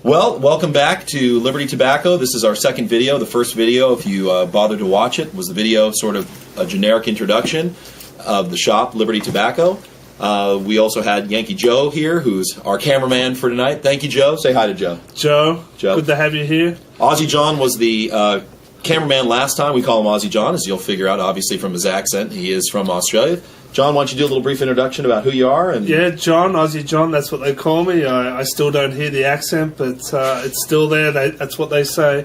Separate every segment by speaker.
Speaker 1: Well, welcome back to Liberty Tobacco. This is our second video. The first video, if you bothered to watch it, was the video, sort of a generic introduction of the shop, Liberty Tobacco. We also had Yankee Joe here, who's our cameraman for tonight. Thank you, Joe. Say hi to Joe.
Speaker 2: Joe, good to have you here.
Speaker 1: Aussie Jon was the cameraman last time. We call him Aussie Jon, as you'll figure out, obviously, from his accent. He is from Australia. John, why don't you do a little brief introduction about who you are?
Speaker 2: Yeah, John, Aussie Jon, that's what they call me. I still don't hear the accent, but it's still there. That's what they say.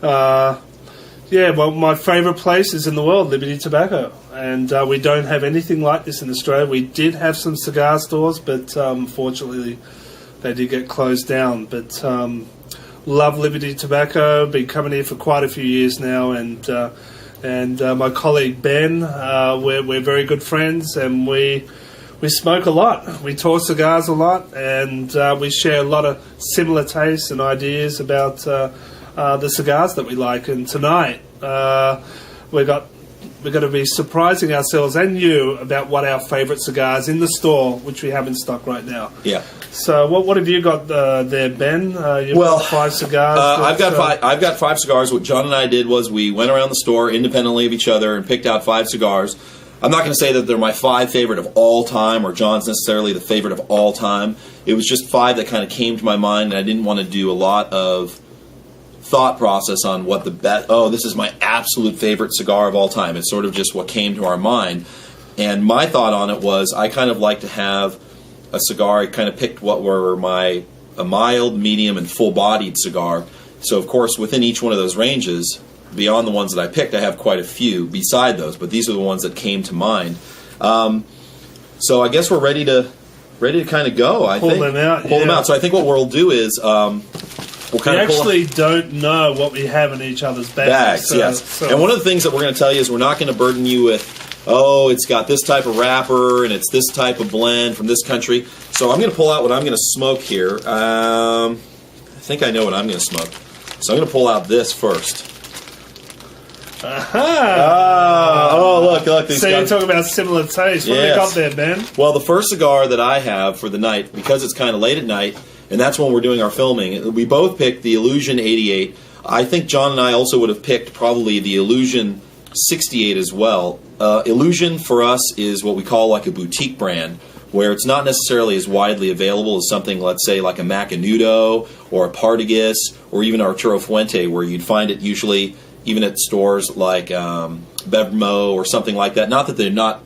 Speaker 2: Yeah, well, my favourite place is in the world, Liberty Tobacco. And we don't have anything like this in Australia. We did have some cigar stores, but unfortunately they did get closed down. But love Liberty Tobacco, been coming here for quite a few years now, and my colleague Ben, we're very good friends, and we smoke a lot. We talk cigars a lot, and we share a lot of similar tastes and ideas about the cigars that we like. And tonight we're going to be surprising ourselves and you about what our favourite cigars in the store, which we have in stock right now.
Speaker 1: Yeah.
Speaker 2: So what have you got there, Ben? You've got 5 cigars.
Speaker 1: I've got 5 cigars. What John and I did was we went around the store independently of each other and picked out 5 cigars. I'm not going to say that they're my 5 favorite of all time, or John's necessarily the favorite of all time. It was just 5 that kind of came to my mind, and I didn't want to do a lot of thought process on what the this is my absolute favorite cigar of all time. It's sort of just what came to our mind. And my thought on it was I kind of like to have a cigar. I kind of picked what were a mild, medium, and full-bodied cigar. So, of course, within each one of those ranges, beyond the ones that I picked, I have quite a few beside those, but these are the ones that came to mind. So I guess we're ready to kind of go.
Speaker 2: Pull them out.
Speaker 1: So I think what we'll do is we
Speaker 2: actually don't know what we have in each other's bags.
Speaker 1: Yes. And one of the things that we're going to tell you is we're not going to burden you with, it's got this type of wrapper and it's this type of blend from this country. So I'm going to pull out what I'm going to smoke here. I think I know what I'm going to smoke. So I'm going to pull out this first.
Speaker 2: Aha!
Speaker 1: Look.
Speaker 2: So you're talking about similar taste. What have you got there, Ben?
Speaker 1: Well, the first cigar that I have for the night, because it's kind of late at night, and that's when we're doing our filming, we both picked the Illusion 88. I think John and I also would have picked probably the Illusion 68 as well. Illusion for us is what we call like a boutique brand, where it's not necessarily as widely available as something, let's say, like a Macanudo or a Partagas or even Arturo Fuente, where you'd find it usually even at stores like Bevmo or something like that. Not that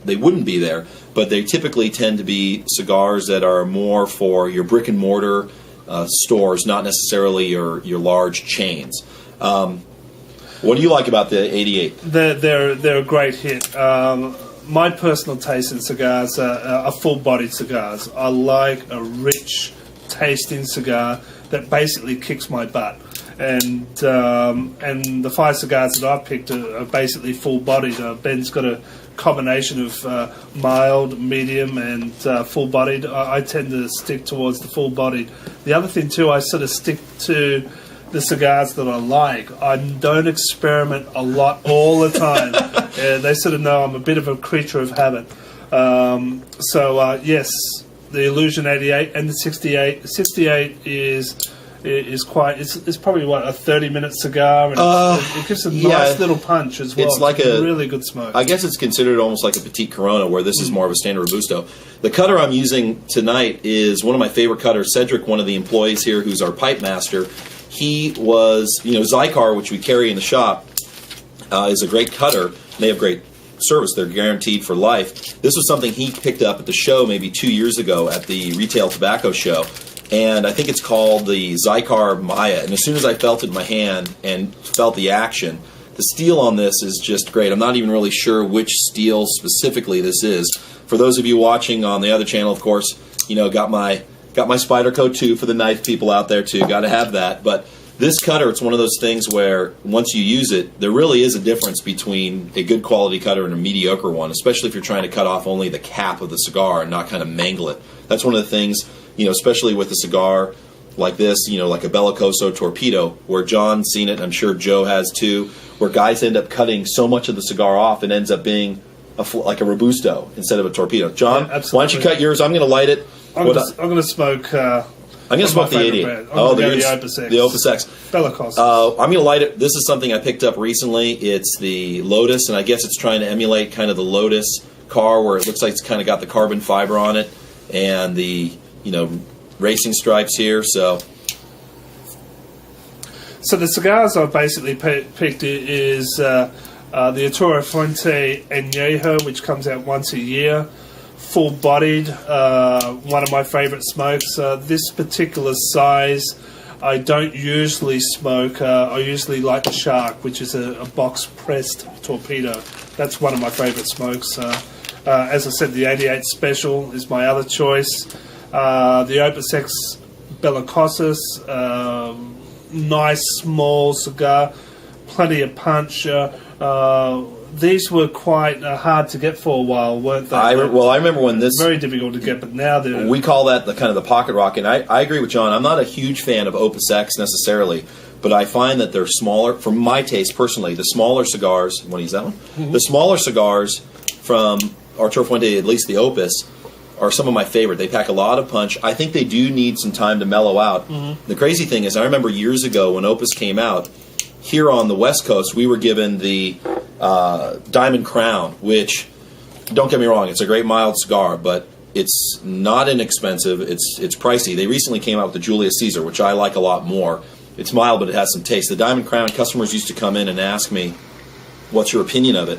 Speaker 1: they wouldn't be there, but they typically tend to be cigars that are more for your brick and mortar stores, not necessarily your large chains. What do you like about the 88?
Speaker 2: They're a great hit. My personal taste in cigars are full-bodied cigars. I like a rich tasting cigar that basically kicks my butt. And the 5 cigars that I've picked are basically full-bodied. Ben's got a combination of mild, medium, and full-bodied. I tend to stick towards the full-bodied. The other thing too, I sort of stick to the cigars that I like. I don't experiment a lot all the time. They sort of know I'm a bit of a creature of habit. Yes, the Illusion 88 and the 68. The 68 is quite. It's probably a 30-minute cigar, and it gives a nice little punch as well.
Speaker 1: It's like a
Speaker 2: really good smoke.
Speaker 1: I guess it's considered almost like a petite Corona, where this is more of a standard Robusto. The cutter I'm using tonight is one of my favorite cutters. Cedric, one of the employees here, who's our pipe master, he was, Zycar, which we carry in the shop, is a great cutter. They have great service. They're guaranteed for life. This was something he picked up at the show maybe 2 years ago at the Retail Tobacco Show. And I think it's called the Zycar Maya. And as soon as I felt it in my hand and felt the action, the steel on this is just great. I'm not even really sure which steel specifically this is. For those of you watching on the other channel, of course, got my Spyderco 2 for the knife people out there too. Got to have that. But this cutter, it's one of those things where once you use it, there really is a difference between a good quality cutter and a mediocre one, especially if you're trying to cut off only the cap of the cigar and not kind of mangle it. That's one of the things, especially with a cigar like this, like a Bellicoso Torpedo, where John's seen it, and I'm sure Joe has too, where guys end up cutting so much of the cigar off it ends up being like a Robusto instead of a Torpedo. John, why don't you cut yours? I'm going to light it.
Speaker 2: I'm going to smoke
Speaker 1: I'm going to smoke the
Speaker 2: favorite
Speaker 1: 88.
Speaker 2: brand. I'm gonna go the Opus X.
Speaker 1: The Opus X.
Speaker 2: Bellicose.
Speaker 1: I'm going to light it. This is something I picked up recently. It's the Lotus, and I guess it's trying to emulate kind of the Lotus car, where it looks like it's kind of got the carbon fiber on it and the racing stripes here. So
Speaker 2: the cigars I've basically picked is the Arturo Fuente Añejo, which comes out once a year. Full-bodied, one of my favourite smokes. This particular size I don't usually smoke. I usually like the Shark, which is a box-pressed torpedo. That's one of my favourite smokes. As I said, the 88 Special is my other choice. The Opus X Bellicosus, nice small cigar, plenty of punch. These were quite hard to get for a while, weren't they?
Speaker 1: I remember when this...
Speaker 2: Very difficult to get, but now they're...
Speaker 1: We call that the kind of the pocket rocket. And I agree with John. I'm not a huge fan of Opus X necessarily, but I find that they're smaller. For my taste, personally, the smaller cigars... Want to use that one? Mm-hmm. The smaller cigars from Arturo Fuente, at least the Opus, are some of my favorite. They pack a lot of punch. I think they do need some time to mellow out. Mm-hmm. The crazy thing is, I remember years ago when Opus came out, here on the West Coast, we were given the Diamond Crown, which, don't get me wrong, it's a great mild cigar, but it's not inexpensive. It's pricey. They recently came out with the Julius Caesar, which I like a lot more. It's mild, but it has some taste. The Diamond Crown, customers used to come in and ask me, what's your opinion of it?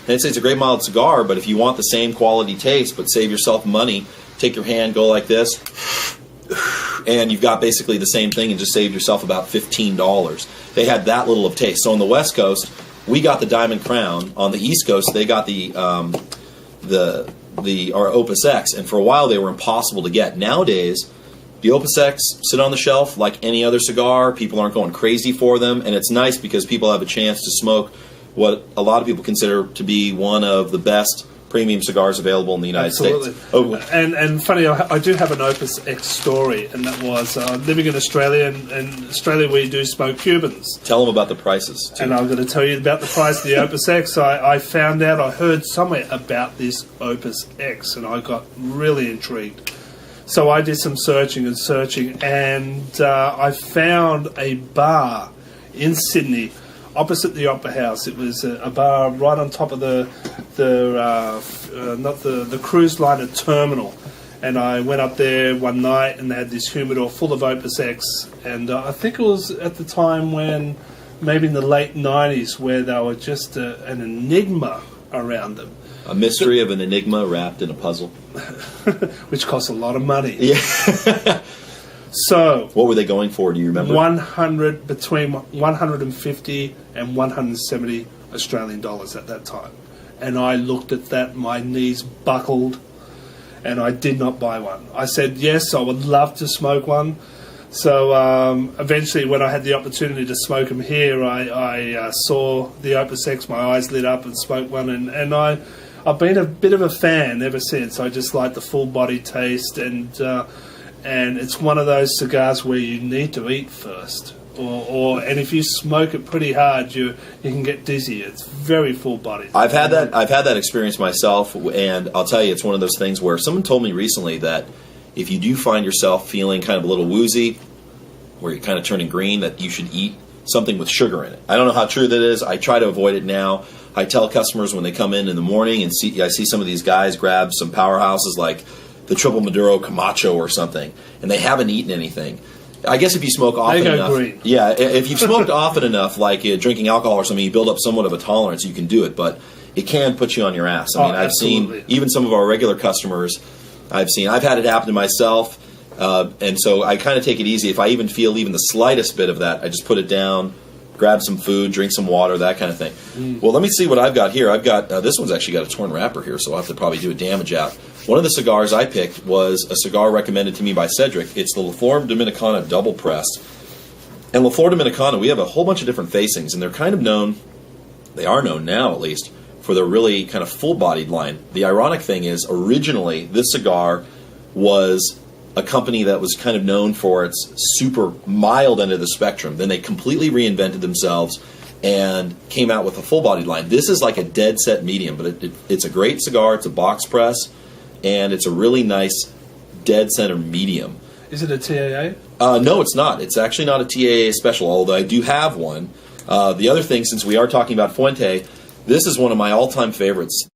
Speaker 1: And I'd say it's a great mild cigar, but if you want the same quality taste, but save yourself money, take your hand, go like this, and you've got basically the same thing and just saved yourself about $15. They had that little of taste. So on the West Coast, we got the Diamond Crown. On the East Coast, they got our Opus X, and for a while they were impossible to get. Nowadays, the Opus X sit on the shelf like any other cigar. People aren't going crazy for them, and it's nice because people have a chance to smoke what a lot of people consider to be one of the best premium cigars available in the United States. Oh.
Speaker 2: And funny, I do have an Opus X story, and that was living in Australia, and in Australia we do smoke Cubans.
Speaker 1: Tell them about the prices, too.
Speaker 2: And I'm going to tell you about the price of the Opus X. I found out, I heard somewhere about this Opus X, and I got really intrigued. So I did some searching, and I found a bar in Sydney opposite the Opera House. It was a bar right on top of the cruise liner terminal, and I went up there one night and they had this humidor full of Opus X, and I think it was at the time when, maybe in the late 90s, where they were just an enigma around them.
Speaker 1: A mystery of an enigma wrapped in a puzzle.
Speaker 2: Which costs a lot of money.
Speaker 1: Yeah.
Speaker 2: So,
Speaker 1: what were they going for? Do you remember?
Speaker 2: Between 150 and 170 Australian dollars at that time. And I looked at that, my knees buckled, and I did not buy one. I said, yes, I would love to smoke one. So eventually, when I had the opportunity to smoke them here, I saw the Opus X, my eyes lit up and smoked one, and I've been a bit of a fan ever since. I just like the full body taste, and it's one of those cigars where you need to eat first, and if you smoke it pretty hard, you can get dizzy. It's very full bodied.
Speaker 1: I've had that experience myself, and I'll tell you, it's one of those things where someone told me recently that if you do find yourself feeling kind of a little woozy, where you're kind of turning green, that you should eat something with sugar in it. I don't know how true that is. I try to avoid it now. I tell customers when they come in the morning and I see some of these guys grab some powerhouses like the Triple Maduro Camacho or something, and they haven't eaten anything. I guess if you smoke often enough,
Speaker 2: green.
Speaker 1: Yeah, if you've smoked often enough, like drinking alcohol or something, you build up somewhat of a tolerance. You can do it, but it can put you on your ass. I mean, I've seen even some of our regular customers. I've had it happen to myself, and so I kind of take it easy. If I even feel even the slightest bit of that, I just put it down, grab some food, drink some water, that kind of thing. Well, let me see what I've got here. I've got this one's actually got a torn wrapper here, so I'll have to probably do a damage out. One of the cigars I picked was a cigar recommended to me by Cedric. It's the La Flor Dominicana Double Pressed. And La Flor Dominicana, we have a whole bunch of different facings, and they're kind of known, they are known now at least, for their really kind of full-bodied line. The ironic thing is, originally, this cigar was a company that was kind of known for its super mild end of the spectrum. Then they completely reinvented themselves and came out with a full-bodied line. This is like a dead-set medium, but it's a great cigar. It's a box press, and it's a really nice dead-center medium.
Speaker 2: Is it a TAA?
Speaker 1: No, it's not. It's actually not a TAA special, although I do have one. The other thing, since we are talking about Fuente, this is one of my all-time favorites.